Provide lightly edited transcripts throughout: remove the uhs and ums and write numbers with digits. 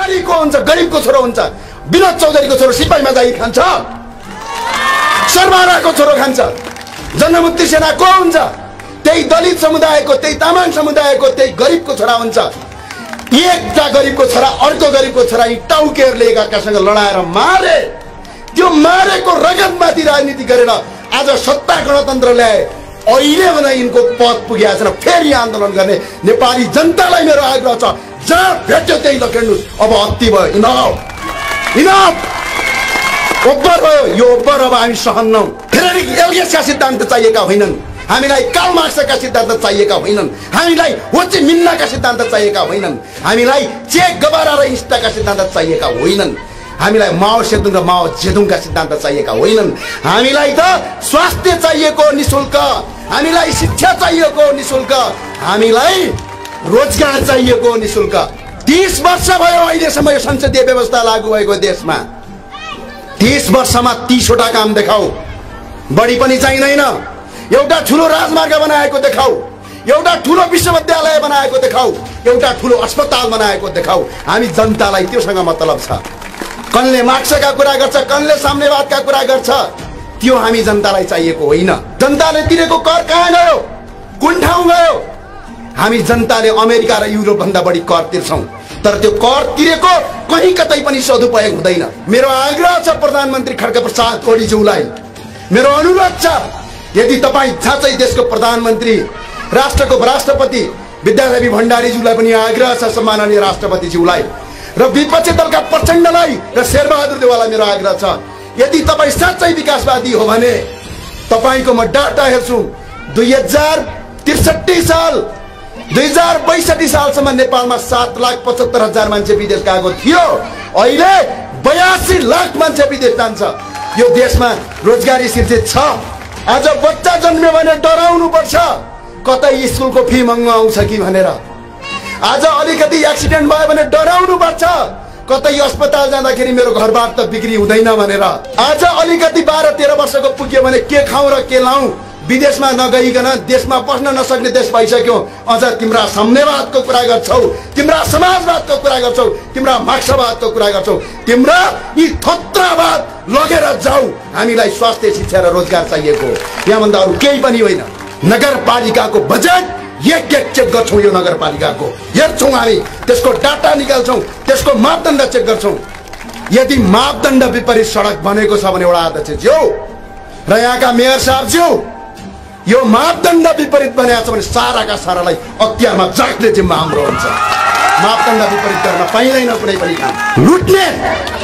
नेपालीको हुन्छ, गरिबको छोरो हुन्छ। विनोद चौधरीको छोरो सिपाहीमा जागिर खान्छ, शर्माराको छोरो खान्छ। जनमुक्ति सेना को हुन्छ? त्यही दलित समुदायको, त्यही तामाङ समुदायको, त्यही गरिबको छोरा हुन्छ। एकटा गरिबको छोरा अर्को गरिबको छोरा यी टाउकेहरूले एकअर्कासँग लडाएर मारे। त्यो मारेको रगतमाथि राजनीति गरेर आज सत्ता गणतन्त्र ल्याए। अहिले भने यिनको पद पुगेको छैन, फेरि आन्दोलन गर्ने नेपाली जनतालाई मेरो आग्रह छ, जहाँ भेट्यो त्यही लखेड्नुहोस्। अब अति भयो, इनफ इनफ, ओभर भयो, यो ओभर। अब हामी सहन्नौ। फ्रेडरिक एल्गेसका सिद्धान्त चाहिएका होइनन्, हामीलाई कार्ल मार्क्सका सिद्धान्त चाहिएका होइनन्, हामीलाई हो ची मिन्हका सिद्धान्त चाहिएका होइनन्, हामीलाई चे गवारा र इन्स्टाका सिद्धान्त चाहिएका होइनन्, हामीलाई माओ सेतुङ र माओ जेदुङका सिद्धान्त चाहिएका होइनन्। हामीलाई त स्वास्थ्य चाहिएको निशुल्क, हामीलाई शिक्षा चाहिएको निशुल्क, हामीलाई रोजगार चाहिएको निशुल्क। 30 वर्ष भयो अहिलेसम्म यो संसदीय व्यवस्था लागू भएको देशमा। 30 वर्षमा 30 वटा काम देखाऊ, बढी पनि चाहिँदैन। एउटा ठुलो राजमार्ग बनाएको देखाऊ, एउटा ठुलो विश्वविद्यालय बनाएको देखाऊ, एउटा ठुलो अस्पताल बनाएको देखाऊ। हामी जनतालाई त्योसँग मतलब छ। कनले मार्क्सका कुरा गर्छ, कनले साम्यवादका कुरा गर्छ, त्यो हामी जनतालाई चाहिएको होइन। जनताले तिरेको कर कहाँ गयो, कुन ठाउँ गयो? हामी जनताले अमेरिका र युरोप भन्दा बढी कर तिर्छौं, तर त्यो कर तिरेको कहीँ कतै पनि सदुपयोग हुँदैन। मेरो आग्रह छ प्रधानमन्त्री खड्ग प्रसाद ओलीज्यूलाई, मेरो अनुरोध छ, यदि तपाईँ साँच्चै देशको प्रधानमन्त्री, राष्ट्रको राष्ट्रपति विद्यादेवी भण्डारीज्यूलाई पनि आग्रह छ, सम्माननीय राष्ट्रपतिज्यूलाई र विपक्षी दलका प्रचण्डलाई र शेरबहादुर देवाललाई मेरो आग्रह छ, यदि तपाईँ साँच्चै विकासवादी हो भने तपाईको म डाटा हेर्छु। 2063 साल 2062 सालसम्म नेपालमा 7,75,000 मान्छे विदेश गएको थियो। अहिले 82 लाख मान्छे विदेश जान्छ। यो देशमा रोजगारी सृजित छ। आज बच्चा जन्म्यो भने डराउनु पर्छ, कतै स्कुलको फी महँगो आउँछ कि भनेर। आज अलिकति एक्सिडेन्ट भयो भने डराउनु पर्छ, कतै अस्पताल जाँदाखेरि मेरो घरबार त बिक्री हुँदैन भनेर। आज अलिकति 12-13 वर्षको पुग्यो भने के खाउँ र के लाउँ, विदेशमा नगइकन देशमा बस्न नसक्ने देश भइसक्यो। अझ तिम्रा साम्यवादको कुरा गर्छौ, तिम्रा समाजवादको कुरा गर्छौ, तिम्रा मार्क्सवादको कुरा गर्छौ, तिम्रा यी थोत्रावाद लगेर जाऊ। हामीलाई स्वास्थ्य, शिक्षा र रोजगार चाहिएको, यहाँभन्दा अरू केही पनि होइन। नगरपालिकाको बजेट एक चेक गर्छौं, यो नगरपालिकाको हेर्छौं, हामी त्यसको डाटा निकाल्छौं, त्यसको मापदण्ड चेक गर्छौं। यदि मापदण्ड विपरीत सडक बनेको छ भने वडा अध्यक्षज्यू र यहाँका मेयर साहबज्यू, यो मापदण्ड विपरीत बनेको छ भने साराका सारालाई अख्तियारमा जाग्ने जिम्मा हाम्रो हुन्छ। मापदण्ड विपरीत गर्न पाइँदैन कुनै पनि काम। लुट्ने,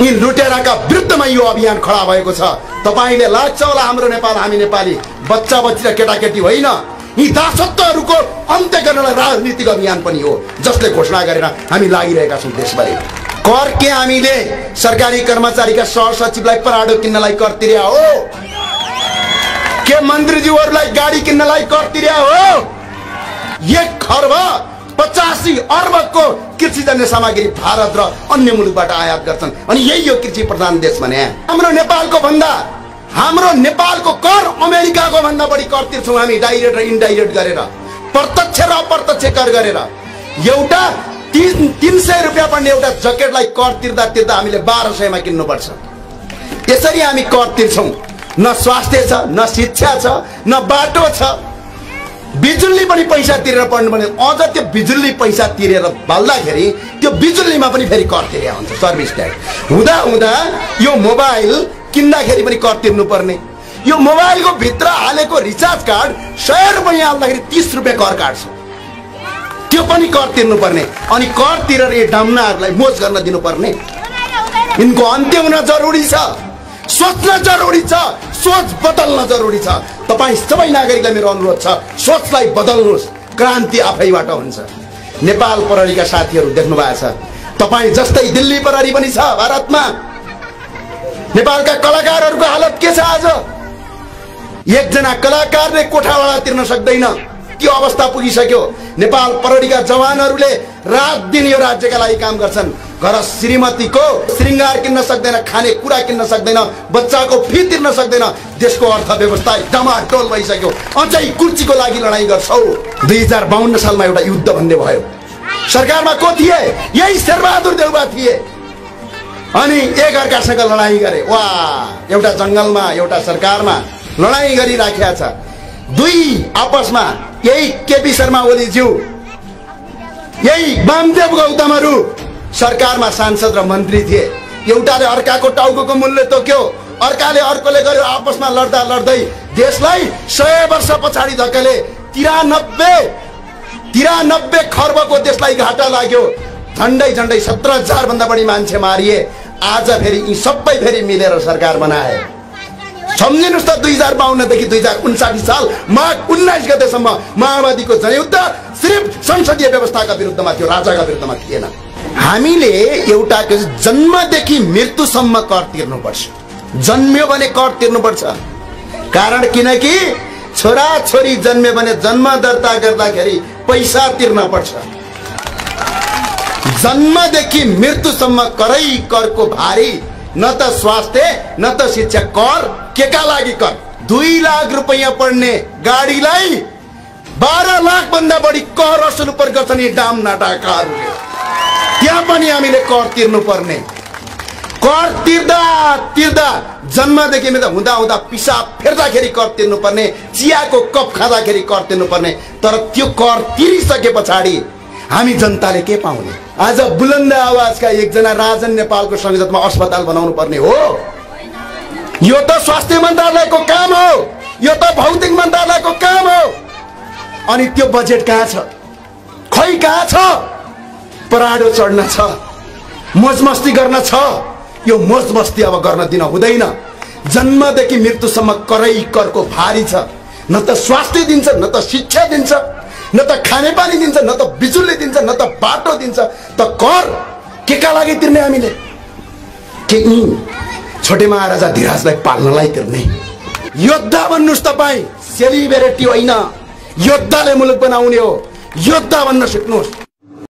यी लुटेराका विरुद्धमा यो अभियान खडा भएको छ। तपाईले लाग्छ होला हाम्रो नेपाल, हामी नेपाली बच्चा बच्ची र केटाकेटी होइन, यी दासत्वहरूको अन्त्य गर्नलाई राजनीतिक अभियान पनि हो, जसले घोषणा गरेर हामी लागिरहेका छौँ देशभरि। कर के हामीले सरकारी कर्मचारीका सहसचिवलाई पराडो किन्नलाई कर तिर्या हो? के मन्त्रीज्यूहरूलाई गाडी किन्नलाई कर तिर्या हो? 1 खर्ब 85 अर्बको कृषिजन्य सामग्री भारत र अन्य मुलुकबाट आयात गर्छन्, अनि यही हो कृषि प्रधान देश भने। हाम्रो नेपालको कर अमेरिकाको भन्दा बढी कर तिर्छौं हामी, डाइरेक्ट र इन्डाइरेक्ट गरेर, प्रत्यक्ष र अप्रत्यक्ष कर गरेर। एउटा 300 रुपियाँ पर्ने एउटा जकेटलाई कर तिर्दा तिर्दा हामीले 1200 मा किन्नुपर्छ। यसरी हामी कर तिर्छौं। न स्वास्थ्य छ, न शिक्षा छ, न बाटो छ। बिजुली पनि पैसा तिरेर पढ्नु पर्ने, अझ त्यो बिजुली पैसा तिरेर बाल्दाखेरि त्यो बिजुलीमा पनि फेरि कर तिरेको हुन्छ, सर्भिस ट्याक्स। हुँदा हुँदा यो मोबाइल किन्दाखेरि पनि कर तिर्नु पर्ने। यो मोबाइलको भित्र हालेको रिचार्ज कार्ड 100 रुपैयाँ हाल्दाखेरि 30 रुपियाँ कर काट्छ, त्यो पनि कर तिर्नु पर्ने। अनि कर तिरेर यो डाम्नाहरूलाई मोज गर्न दिनुपर्ने। यिनको अन्त्य हुन जरुरी छ, सोच्न जरुरी छ, सोच बदल्न जरुरी छ। तपाईँ सबै नागरिकलाई मेरो अनुरोध छ, सोचलाई बदल्नुहोस्, क्रान्ति आफैबाट हुन्छ। नेपाल प्रहरीका साथीहरू देख्नु भएको छ, तपाईँ जस्तै दिल्ली प्रहरी पनि छ भारतमा। नेपालका कलाकारहरूको हालत के छ आज? एकजना कलाकारले कोठावाडा तिर्न सक्दैन, त्यो अवस्था पुगिसक्यो। नेपाल प्रहरीका जवानहरूले रात दिन यो राज्यका लागि काम गर्छन्। घर श्रीमतीको श्रृंगार किन्न सक्दैन, खाने कुरा किन्न सक्दैन, बच्चाको फी तिर्न सक्दैन। देशको अर्थव्यवस्था डमाडोल भइसक्यो। अझै कुर्सीको लागि लडाईँ गर्छौ। 2052 सालमा एउटा युद्ध भन्ने भयो। सरकारमा को थिए? यही शेरबहादुर देउवा थिए। अनि एक अर्कासँग लडाईँ गरे। वाह, एउटा जंगलमा एउटा सरकारमा लडाईँ गरिराखेका छ। दुई आपसमा यही केपी शर्मा ओलीज्यू, यही वामदेव गौतमहरू सरकारमा सांसद र मन्त्री थिए। एउटाले अर्काको टाउको मूल्य तोक्यो, अर्काले अर्कोले गर्यो। आपसमा लड्दा लड्दै देशलाई 100 वर्ष पछाडि धकेले। 93 खर्बको देशलाई घाटा लाग्यो। झन्डै 17,000 भन्दा बढी मान्छे मारिए। आज फेरि यी सबै फेरि मिलेर सरकार बनाए। सम्झिनुस् त 2052 देखि 2059 साल माघ 19 गतेसम्म माओवादीको जनयुद्ध सिर्फ संसदीय व्यवस्थाका विरुद्धमा थियो, राजाका विरुद्धमा थिएन। हामीले एउटाको जन्मदेखि मृत्युसम्म कर तिर्नुपर्छ। जन्म्यो भने कर तिर्नुपर्छ। कारण किनकि छोरा छोरी जन्म्यो भने जन्म दर्ता गर्दाखेरि पैसा तिर्न पर्छ। जन्मदेखि मृत्युसम्म करै करको भारी। न त स्वास्थ्य न त शिक्षा। कर केका लागि कर? 2 लाख रुपैयाँ पढ्ने गाडीलाई 12 लाख भन्दा बढी कर असुल गर्छ नि डाम नाटाकाहरूले। त्यहाँ पनि हामीले कर तिर्नु पर्ने। कर तिर्दा जन्मदेखि हुँदा हुँदा पिसाब फेर्दाखेरि कर तिर्नु पर्ने, चियाको कप खाँदाखेरि कर तिर्नु पर्ने। तर त्यो कर तिरिसके पछाडि हामी जनताले के पाउने? आज बुलन्द आवाजका एकजना राजन नेपालको संयोजकमा अस्पताल बनाउनु पर्ने हो। यो त स्वास्थ्य मन्त्रालयको काम हो, यो त भौतिक मन्त्रालयको काम हो। अनि त्यो बजेट कहाँ छ? खै कहाँ छ? पराडो चढ्न छ, मोजमस्ती गर्न छ। यो मोजमस्ती अब गर्न दिन हुँदैन। जन्मदेखि मृत्युसम्म करै करको भारी छ। न त स्वास्थ्य दिन्छ, न त शिक्षा दिन्छ, न त खानेपानी दिन्छ, न त बिजुली दिन्छ, न त बाटो दिन्छ। त कर केका लागि तिर्ने हामीले? के छोटे महाराजा धीराजलाई पाल्नलाई तिर्ने? योद्धा भन्नुस् तपाईँ, सेलिब्रेटी होइन। योद्धाले मुलुक बनाउने हो। योद्धा भन्न सिक्नुहोस्।